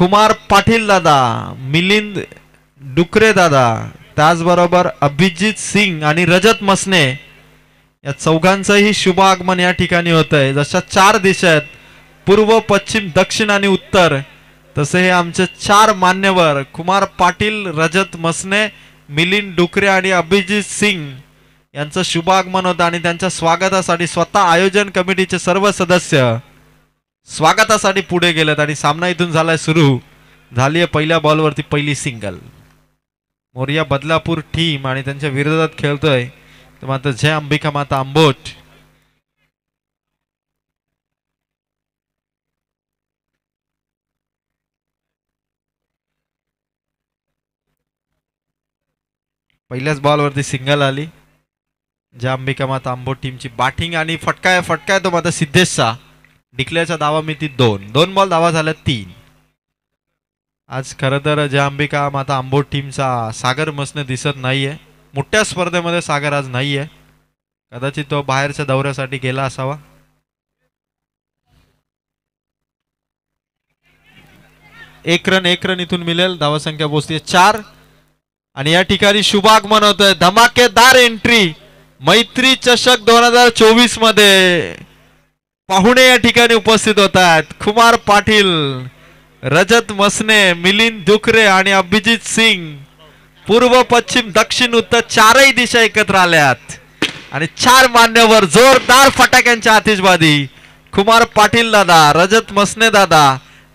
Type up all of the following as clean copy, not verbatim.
कुमार पाटील दादा, मिलिंद डुकरे दादा, त्याचबरोबर अभिजित सिंग आणि रजत मसने या चौघांचंही शुभ आगमन या ठिकाणी होत आहे. जशा 4 दिशा आहेत, पूर्व, पश्चिम, दक्षिण आणि उत्तर, तसे हे आमचे 4 मान्यवर कुमार पाटील, रजत मसने, मिलिंद डुकरे आणि अभिजित सिंग यांचं शुभ आगमन होतं आणि त्यांच्या स्वागतासाठी स्वतः आयोजन कमिटीचे सर्व सदस्य स्वागतासाठी पुढे गेलेत आणि सामना इथून झालाय सुरू. झाली आहे पहिल्या बॉलवरती पहिली सिंगल. मोरिया बदलापूर टीम आणि त्यांच्या विरोधात खेळतोय तर मात्र जय अंबिका माता आंबोट. पहिल्याच बॉलवरती सिंगल आली. जय अंबिका माता आंबोट टीमची बॅटिंग आणि फटका तो मात्र सिद्धेशचा. डिक्लेअरचा धावा मिती 2 बॉल धावा झाल्या 3. आज खरं तर जय अंबिका माता आंबोट टीमचा सागर मसने दिसत नाहीये. मोठ्या स्पर्धेमध्ये सागर आज नाहीये. कदाचित तो बाहेरच्या दौऱ्यासाठी गेला असावा. एक रन इथून मिळेल. धावसंख्या पोहोचते 4 आणि या ठिकाणी शुभागमन होतंय. धमाकेदार एंट्री मैत्री चषक 2024 मध्ये पाहुणे या ठिकाणी उपस्थित होत आहेत. कुमार पाटील, रजत मसने, मिलिंद डुकरे आणि अभिजित सिंग. पूर्व, पश्चिम, दक्षिण, उत्तर 4ही दिशा एकत्र आल्यात आणि 4 मान्यवर जोरदार फटाक्यांच्या आतिषबाजी. कुमार पाटील दादा, रजत मसने दादा,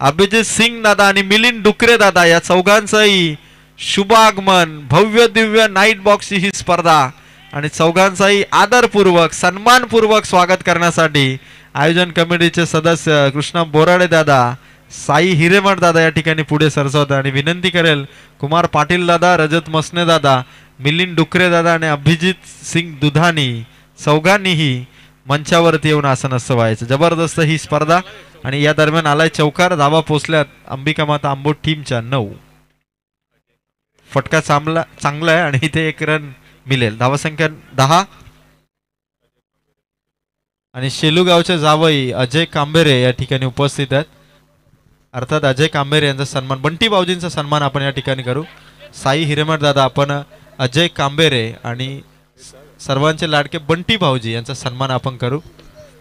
अभिजित सिंग दादा आणि मिलिंद डुकरे दादा या चौघांचंही शुभागमन. भव्य दिव्य नाईट बॉक्सची ही स्पर्धा आणि चौघांचाही आदरपूर्वक सन्मानपूर्वक स्वागत करण्यासाठी आयोजन कमिटीचे सदस्य कृष्णा बोराडे दादा, साई हिरेमठ दादा या ठिकाणी पुढे सरसावतात आणि विनंती करेल कुमार पाटील दादा, रजत मसने दादा, मिलिंद डुकरे दादा आणि अभिजित सिंग दुधानी चौघांनीही मंचावरती येऊन आसनस्थ व्हायचं. जबरदस्त ही स्पर्धा आणि या दरम्यान आलाय चौकार. धावा पोचल्यात अंबिका माता आंबोट टीमच्या 9. फटका चांगला आहे आणि इथे 1 रन मिळेल. धावसंख्या 10 आणि शेलूगावचे जावई अजय कांबेरे या ठिकाणी उपस्थित आहेत. अर्थात अजय कांबेरे यांचा सन्मान, बंटी भाऊजींचा सन्मान आपण या ठिकाणी करू. साई हिरेमठ दादा, आपण अजय कांबेरे आणि सर्वांचे लाडके बंटी भाऊजी यांचा सन्मान आपण करू.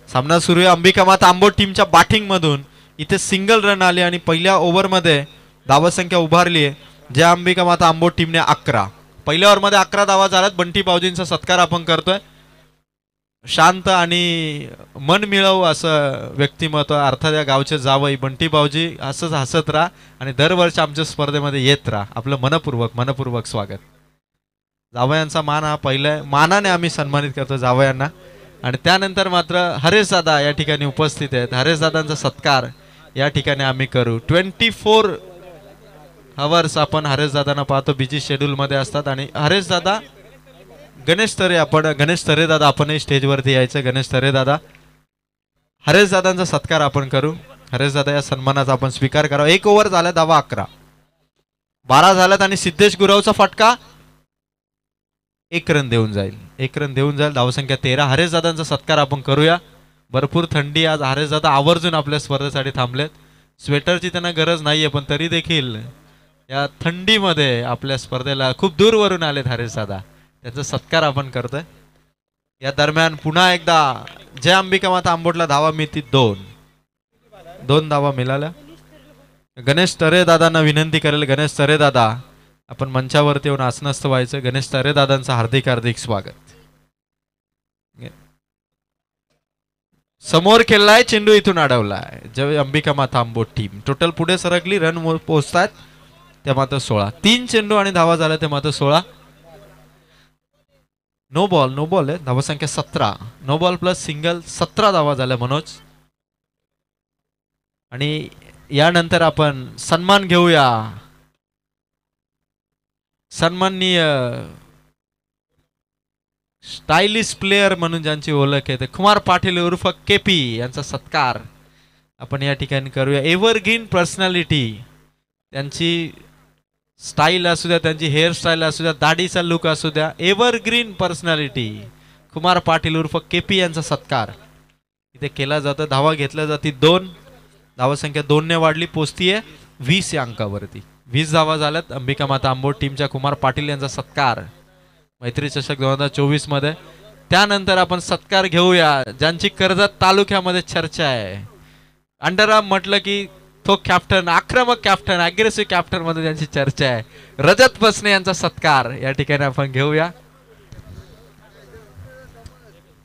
सामना सुरू आहे अंबिका माता आंबोट टीमच्या बॅटिंग मधून. इथे सिंगल रन आले आणि पहिल्या ओव्हरमध्ये धावसंख्या उभारली आहे जय अंबिका माता आंबोट टीमने 11. पहिल्या ओव्हरमध्ये 11 धावा झाल्यात. बंटी भाऊजींचा सत्कार आपण करतोय. शांत आणि मन मिळव असं व्यक्तिमत्व, अर्थात या गावचे जावई बंटी भाऊजी. असंच हसत राहा आणि दरवर्षी आमच्या स्पर्धेमध्ये येत राहा. आपलं मनपूर्वक स्वागत. जावयांचा मान हा पहिल्या मानाने आम्ही सन्मानित करतो जावयांना. आणि त्यानंतर मात्र हरेश दादा या ठिकाणी उपस्थित आहेत. हरेश दादांचा सत्कार या ठिकाणी आम्ही करू. 24 आवर्स आपण हरेश दादांना पाहतो, बिझी शेड्यूल मध्ये असतात. आणि हरेश दादा, गणेश तरे दादा आपणही स्टेजवरती यायचं. गणेश तरे दादा, हरेश दादांचा सत्कार आपण करू. हरेश दादा या सन्मानाचा आपण स्वीकार करावा. 1 ओव्हर झाला, धावा 11, 12 झाल्यात आणि सिद्धेश गुरवचा फटका 1 रन देऊन जाईल. धावसंख्या 13. हरेश दादांचा सत्कार आपण करूया. भरपूर थंडी आज. हरेश दादा आवर्जून आपल्या स्पर्धेसाठी थांबलेत. स्वेटरची त्यांना गरज नाहीये, पण तरी देखील या थंडीमध्ये आपल्या स्पर्धेला खूप दूरवरून आलेत हरेश दादा. त्याचा सत्कार आपण करतोय. या दरम्यान पुन्हा एकदा जय अंबिका माता आंबोटला धावा मिळती 2 धावा मिळाल्या. गणेश तरे दादांना विनंती करेल. गणेश तरे दादा, आपण मंचावरती येऊन आसनस्थ व्हायचं. गणेश तरे दादांचं हार्दिक स्वागत. समोर खेळलाय, चेंडू इथून अडवलाय. जय अंबिका माता आंबोट टीम टोटल पुढे सरकली. रन पोहोचतात त्या मात्र 16. 3 चेंडू आणि धावा झाल्या ते मात्र 16. नो बॉल आहे. धावसंख्या 17. नो बॉल प्लस सिंगल 17 धावा झाल्या मनोज. आणि यानंतर आपण सन्मान घेऊया. सन्माननीय स्टायलिश प्लेयर म्हणून ज्यांची ओळख आहे ते कुमार पाटील उर्फ केपी यांचा सत्कार आपण या ठिकाणी करूया. एव्हरग्रीन पर्सनॅलिटी, त्यांची स्टाईल असू द्या, त्यांची हेअरस्टाईल असू द्या, दाढीचा लुक असू द्या, एव्हरग्रीन पर्सनॅलिटी कुमार पाटील उर्फ केपी यांचा सत्कार इथे केला जातो. धावा घेतल्या जाती 2. धावसंख्या 2 ने वाढली, पोचतीये 20 या अंकावरती. 20 धावा झाल्यात. अंबिका माता आंबोड टीमच्या कुमार पाटील यांचा सत्कार मैत्री चषक 2024 मध्ये. त्यानंतर आपण सत्कार घेऊया ज्यांची कर्जत तालुक्यामध्ये चर्चा आहे. अंडरआर्म म्हटलं की तो कॅप्टन, आक्रमक कॅप्टन, अग्रेसिव्ह कॅप्टन मध्ये ज्यांची चर्चा आहे, रजत पसने यांचा सत्कार या ठिकाणी आपण घेऊया.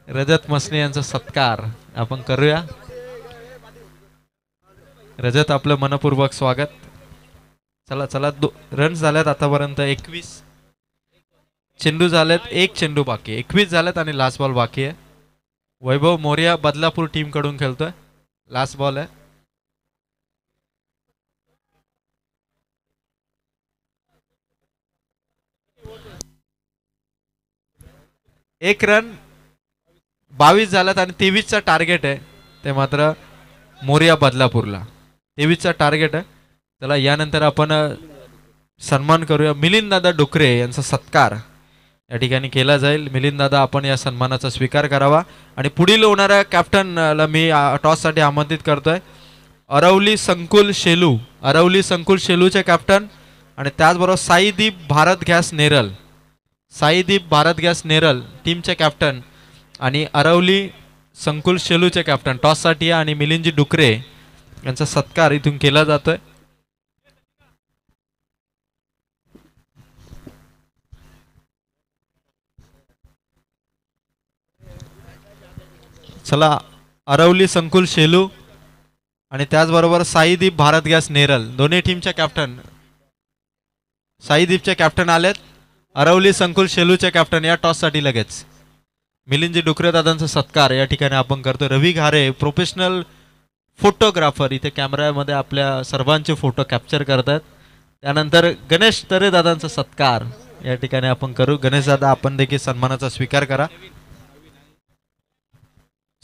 रजत मसने यांचा सत्कार आपण करूया. रजत, आपलं मनपूर्वक स्वागत. चला चला, रन झाल्यात आतापर्यंत 21. चेंडू झालेत, एक चेंडू बाकी, 21 झालेत आणि लास्ट बॉल बाकी आहे. वैभव मोरिया बदलापूर टीम कडून खेळतोय. लास्ट बॉल आहे. एक रन, 22 झाल्यात आणि 23चा टार्गेट आहे. ते मात्र मोरिया बदलापूरला 23चा टार्गेट आहे. चला, यानंतर आपण सन्मान करूया. मिलिंद दादा डुकरे यांचा सत्कार या ठिकाणी केला जाईल. मिलिंद दादा, आपण या सन्मानाचा स्वीकार करावा. आणि पुढील होणाऱ्या कॅप्टनला मी टॉससाठी आमंत्रित करतोय. अरवली संकुल शेलू, अरवली संकुल शेलूचे कॅप्टन, आणि त्याचबरोबर साईदीप भारत गॅस नेरल, साईदीप भारत गॅस नेरल टीमचे कॅप्टन आणि अरवली संकुल शेलूचे कॅप्टन टॉससाठी. आणि मिलिंदजी डुकरे यांचा सत्कार इथून केला जातोय. चला, अरवली संकुल शेलू आणि त्याचबरोबर साईदीप भारत गॅस नेरल दोन्ही टीमचे कॅप्टन. साईदीपचे कॅप्टन आलेत. अरवली संकुल शेलूचे कॅप्टन या टॉससाठी लगेच. मिलिंदजी डुकरे दादांचा सत्कार या ठिकाणी आपण करतो. रवी घारे, प्रोफेशनल फोटोग्राफर, इथे कॅमेऱ्यामध्ये आपल्या सर्वांचे फोटो कॅप्चर करतात. त्यानंतर गणेश तरे दादांचा सत्कार या ठिकाणी आपण करू. गणेश दादा, आपण देखील सन्मानाचा स्वीकार करा.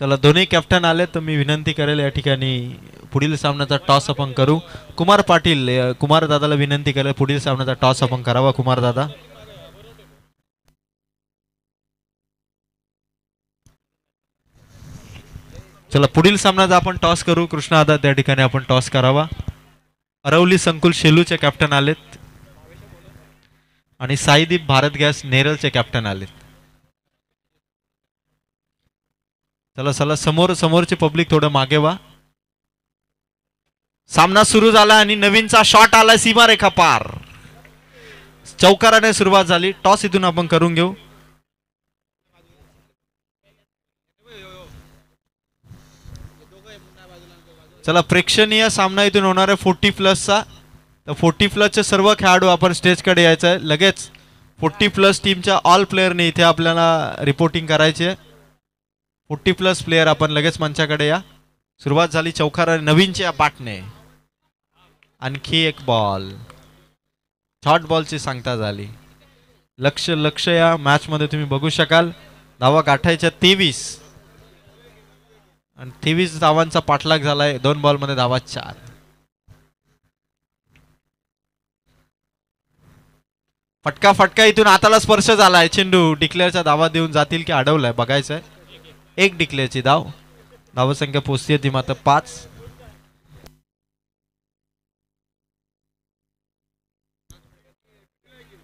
चला, दोन्ही कॅप्टन आले तर मी विनंती करेल या ठिकाणी पुढील सामन्याचा टॉस आपण करू. कुमार पाटील, कुमार दादाला विनंती करेल पुढील सामन्याचा टॉस आपण करावा. कुमार दादा, चला, पुढील सामन्याचा आपण टॉस करू. कृष्णा दादा, त्या ठिकाणी आपण टॉस करावा. अरवली संकुल शेलूचे कॅप्टन आलेत आणि साईदीप भारत गॅस नेरलचे कॅप्टन आलेत. चला चला, समोरचे पब्लिक थोडं मागे वा. सामना सुरू झाला आणि नवीनचा शॉट आला सीमारेखा पार. चौकाराने सुरुवात झाली. टॉस इथून आपण करून घेऊ. चला, प्रेक्षणीय सामना इथून होणार आहे 40+चा. तर 40+चे सर्व खेळाडू आपण स्टेजकडे यायचं आहे लगेच. 40+ टीमच्या ऑल प्लेयरने इथे आपल्याला रिपोर्टिंग करायची आहे. 40+ प्लेयर आपण लगेच मंचाकडे या. सुरुवात झाली चौकार नवीनच्या बॅटने. आणखी एक बॉल, शॉर्ट बॉलची सांगता झाली. लक्ष या मॅच मध्ये तुम्ही बघू शकाल. धावा गाठायच्या 23 आणि 23 धावांचा पाठलाग झालाय. 2 बॉल मध्ये धावा 4. फटका इथून हाताला स्पर्श झालाय. चेंडू डिक्लेअरचा धावा देऊन जातील की अडवलाय बघायचंय. एक डिक्लेअरची धावसंख्या पोहोचते ती मात्र 5.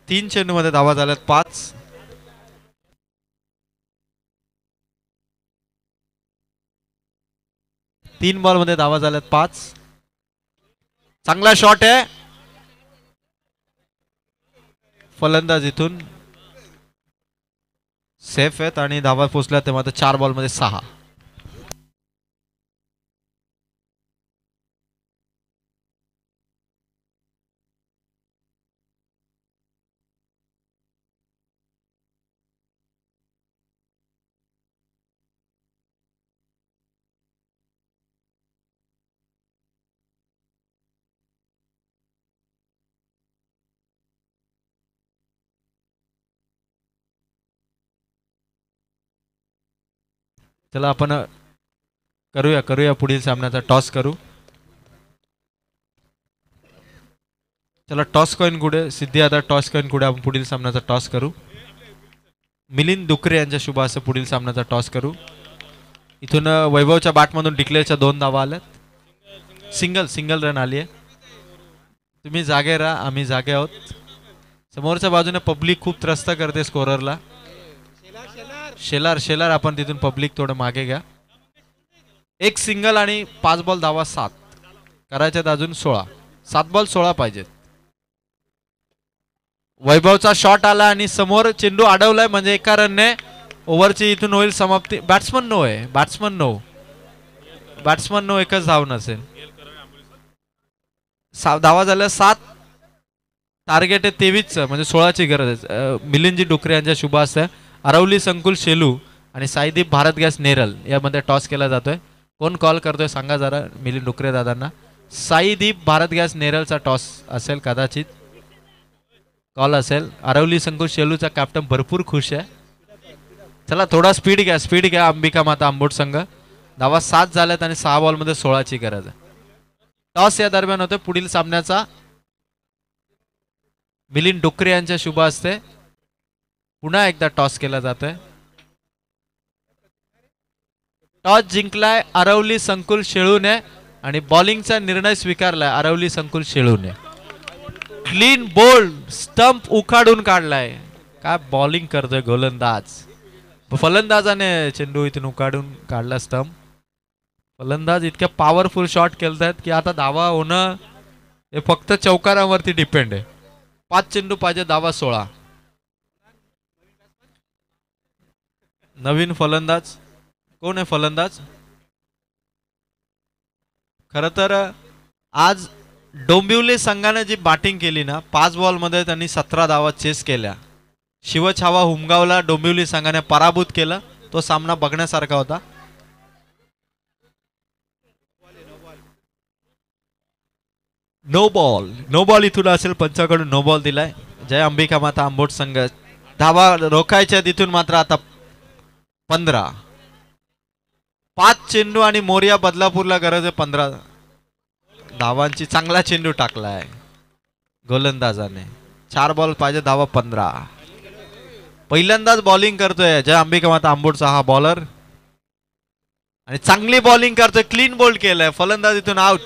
तीन चेंडू मध्ये धावा झाल्यात 5. तीन बॉल मध्ये धावा झाल्यात 5. चांगला शॉट आहे. फलंदाज इथून सेफ आहेत आणि धावा पोचल्या ते मात्र 4 बॉल मध्ये 6. चला, आपण करूया पुढील सामन्याचा टॉस करू. चला, टॉस कॉइन कुठे सिद्धी, आता टॉस कॉइन कुठे आपण पुढील सामन्याचा टॉस करू. मिलिंद डुकरे यांच्या शुभ असं पुढील सामन्याचा टॉस करू. इथून वैभवच्या बॅटमधून डिक्लेअरच्या 2 धावा आल्यात. सिंगल रन आली आहे. तुम्ही जागे राहा, आम्ही जागे आहोत. समोरच्या बाजूने पब्लिक खूप त्रस्त करते स्कोररला. शेलार आपण तिथून पब्लिक थोडं मागे घ्या. एक सिंगल आणि 5 बॉल धावा 7 करायच्यात, अजून 16. 7 बॉल 16 पाहिजेत. वैभवचा शॉट आला आणि समोर चेंडू अडवलाय, म्हणजे एका रनने ओव्हरची इथून होईल समाप्ती. बॅट्समन नो आहे, बॅट्समन नो, एकच धाव नसेल. धावा झाल्या 7. टार्गेट आहे 23, म्हणजे 16ची गरज आहे. मिलिंदजी डुकरे यांच्या शुभ हस्ते अरवली संकुल शेलू आणि साईदीप भारत गॅस नेरल यामध्ये टॉस केला जातोय. कोण कॉल करतोय सांगा जरा मिलिंद डुकरे दादांना. साईदीप भारत गॅस नेरलचा टॉस असेल, कदाचित कॉल असेल. अरवली संकुल शेलूचा कॅप्टन भरपूर खुश आहे. चला थोडा स्पीड घ्या अंबिका माता आंबोट संघ. धावा 7 झाल्यात आणि 6 बॉलमध्ये 16ची गरज आहे. टॉस या दरम्यान होतोय. पुढील सामन्याचा मिलिंद डुकरे यांच्या शुभ हस्ते पुन्हा एकदा टॉस केला जातोय. टॉस जिंकलाय अरवली संकुल शेळूने आणि बॉलिंगचा निर्णय स्वीकारलाय अरवली संकुल शेळूने. क्लीन बोल्ड, स्टंप उखाडून काढलाय. काय बॉलिंग करतोय गोलंदाज. फलंदाजाने चेंडू इथून उखाडून काढला स्टंप. फलंदाज इतक्या पॉवरफुल शॉट खेळतात की आता धावा होणं हे फक्त चौकारावरती डिपेंड आहे. 5 चेंडू पाहिजे, धावा 16. नवीन फलंदाज कोण आहे? फलंदाज खर तर आज डोंबिवली संघाने जी बॅटिंग केली ना, 5 बॉलमध्ये त्यांनी 17 धावा चेस केल्या. शिवछावा हुमगावला डोंबिवली संघाने पराभूत केलं. तो सामना बघण्यासारखा होता. नो बॉल इथून असेल, पंचाकडून नो बॉल दिलाय. जय अंबिका माता आंबोट संघ. धावा रोखायच्या तिथून मात्र आता 15. 5 चेंडू आणि मोरिया बदलापूरला गरज आहे 15 धावांची. चांगला चेंडू टाकलाय गोलंदाजाने. 4 बॉल पाहिजे, धावा 15. पहिल्यांदाच बॉलिंग करतोय जय अंबिका माता आंबोटचा हा बॉलर आणि चांगली बॉलिंग करतोय. क्लीन बोल्ड केलंय. फलंदाज इथून आउट.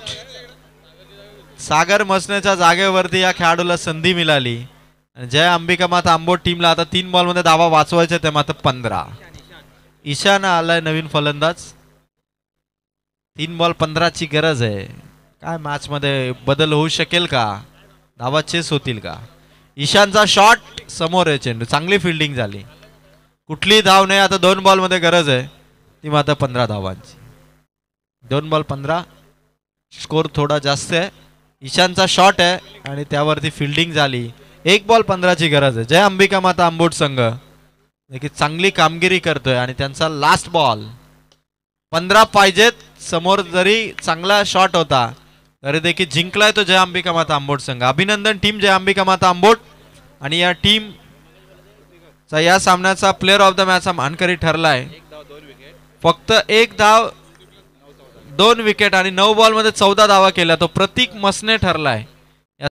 सागर मसनेच्या जागेवरती या खेळाडूला संधी मिळाली. जय अंबिका माता आंबोट टीमला आता 3 बॉलमध्ये धावा वाचवायच्या, ते मात्र 15. ईशाना आलाय नवीन फलंदाज. 3 बॉल 15ची गरज आहे. काय मॅच मध्ये बदल होऊ शकेल का? धावा चेस होतील का? ईशानचा शॉट समोर आहे. चेंडू चांगली फिल्डिंग झाली. कुठली धाव नाही. आता 2 बॉल मध्ये गरज आहे, ती मात्र 15 धावांची. 2 बॉल 15. स्कोर थोडा जास्त आहे. ईशानचा शॉट आहे आणि त्यावरती फिल्डिंग झाली. 1 बॉल 15ची गरज आहे. जय अंबिका माता आंबोट संघ देखील चांगली कामगिरी करतोय आणि त्यांचा लास्ट बॉल 15 पाहिजेत. समोर जरी चांगला शॉट होता तरी देखील जिंकलाय तो जय अंबिका माता आंबोट संघ. अभिनंदन टीम जय अंबिका माता आंबोट. आणि या टीम चा या सामन्याचा प्लेअर ऑफ द मॅच मानकरी ठरलाय. फक्त 1 धाव 2 विकेट आणि 9 बॉल मध्ये 14 धावा केल्या तो प्रतीक मसने ठरलाय.